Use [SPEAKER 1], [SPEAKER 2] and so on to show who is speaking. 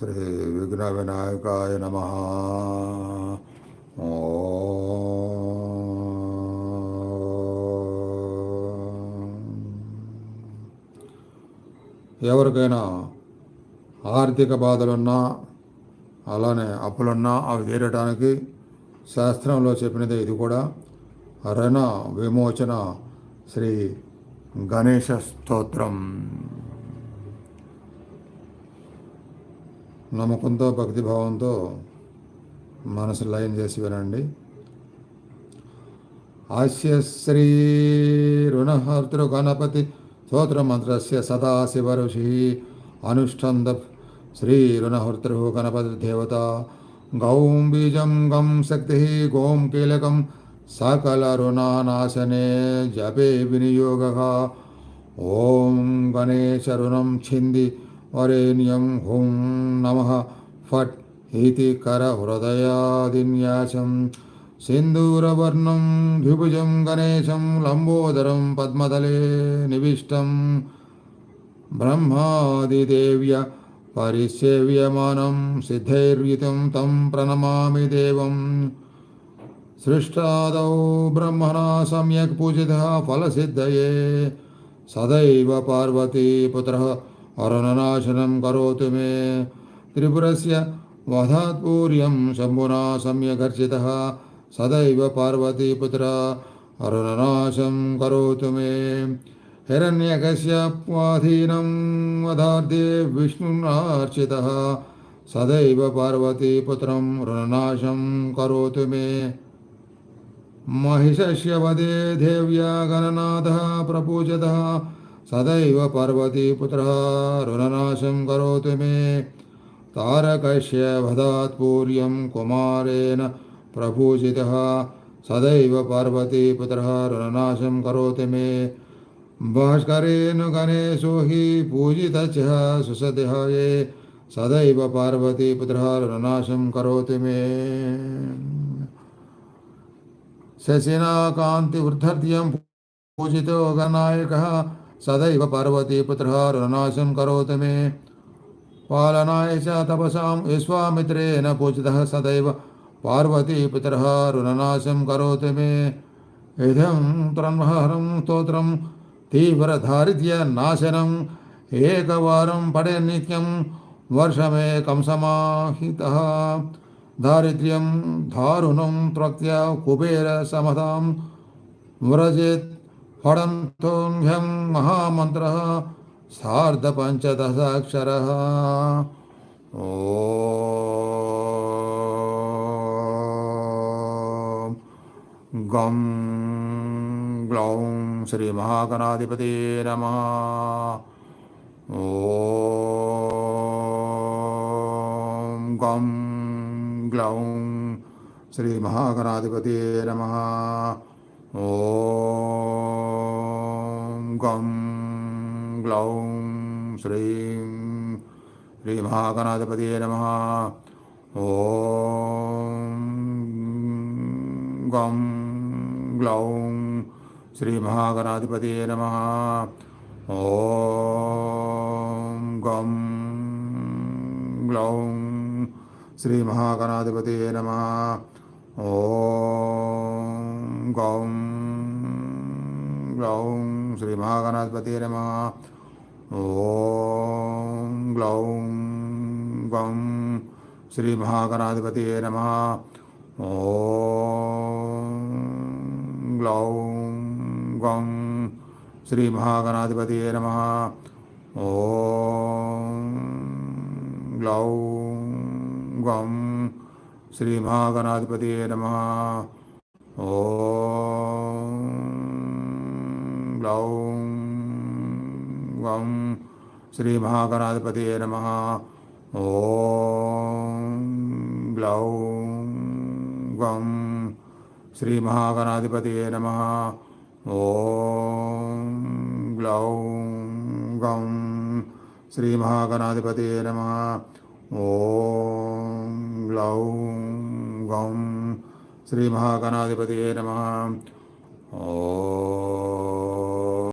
[SPEAKER 1] శ్రీ విఘ్న వినాయకాయ నమః. ఎవరికైనా ఆర్థిక బాధలున్నా అలానే అప్పులున్నా అవి తీరటానికి శాస్త్రంలో చెప్పినదే ఇది కూడా. రుణ విమోచన శ్రీ గణేశ స్తోత్రం. నమ్మకంతో భక్తిభావంతో మనసు లయం చేసి వినండి. ఆస్య శ్రీ రుణహర్తృ గణపతి స్తోత్రమంత్రస్య సదాశివ ఋషి అనుష్ఠంద శ్రీ రుణహర్తృ గణపతి దేవత గౌం బీజం గం శక్తి గోం కీలకం సకల రుణానాశనే జపే వినియోగ. ఓం గణేశ రుణం ఛింది వరేణ్యం హుం నమః ఫట్ ఇతి కర హృదయాదిన్యాసం సింధూరవర్ణం ద్విభుజం గణేశం లంబోదరం పద్మదలే నివిష్టం బ్రహ్మాదిదేవ్య పరిసేవ్యమానం సిద్ధైర్యుతం తం ప్రణమామి దేవం. సృష్టాదౌ బ్రహ్మణా సమ్యక్ పూజితః ఫలసిద్ధయే సదైవ పార్వతీపుత్రః అరుణనాశనం కరోతు మే. త్రిపురస్య వధాత్పూర్యం శంభునా సమ్యగర్జితః సదైవ పార్వతీపుత్రः అరుణనాశం కరోతు మే. హిరణ్యకశ్యపాధీనం వధార్దే విష్ణునార్చితः సదైవ పార్వతీపుత్రం రుణనాశం కరోతు మే. महिषस्य वधे देव्या गणनाथः प्रपूजितः सदैव पार्वतीपुत्रः ऋणनाशं करोतु मे. तारकस्य वधात् पूर्यं कुमारेण प्रपूजितः सदैव पार्वतीपुत्रः ऋणनाशं करोतु मे. भास्करेण गणेशो हि पूजितश्च सुसदः ये सदैव पार्वतीपुत्रः ऋणनाशं करोतु मे. शशिनाकान्तिवृद्धर्त्यं पूजितो गणनायकः सदैव पार्वतीपुत्रः ऋणनाशं करोतु मे. पालनाय च तपसां विश्वामित्रेण पूजितः सदैव पार्वतीपुत्रः ऋणनाशं करोतु मे. इदं त्र्यम्बहरं स्तोत्रं तीव्रदारिद्र्यनाशनम् एकवारं पठे नित्यं वर्षमेकं समाहितः. दारिद्र्यं दारुणं त्यक्त्वा कुबेरसमतां व्रजेत् फलं तोऽह्यं महामन्त्रः सार्धपञ्चदशाक्षरः. ॐ गं ग्लौं श्रीमहागणाधिपते नमः. ॐ गं ग्लौं श्री महागणाधिपते नमः. ॐ गं ग्लौं श्रीं श्री महागणाधिपते नमः. ॐ गं ग्लौं श्री महागणाधिपते नमः. ॐ गं ग्लौं श्री महागणाधिपते नमः. ॐ गं ग्लौं श्री महागणाधिपते नमः. ॐ ग्लौं गं श्री महागणाधिपते नमः. ॐ ग्लौं गं श्री महागणाधिपते नमः. ॐ ग्लौं गं श्री महागणाधिपते नमः. ॐ ग्लौं गं श्री महागणाधिपते नमः. ॐ ग्लौं गं श्री महागणाधिपते नमः. ॐ ग्लौं गं श्री महागणाधिपते नमः. ॐ ग्लौं गं श्री महागणाधिपते नमः. ॐ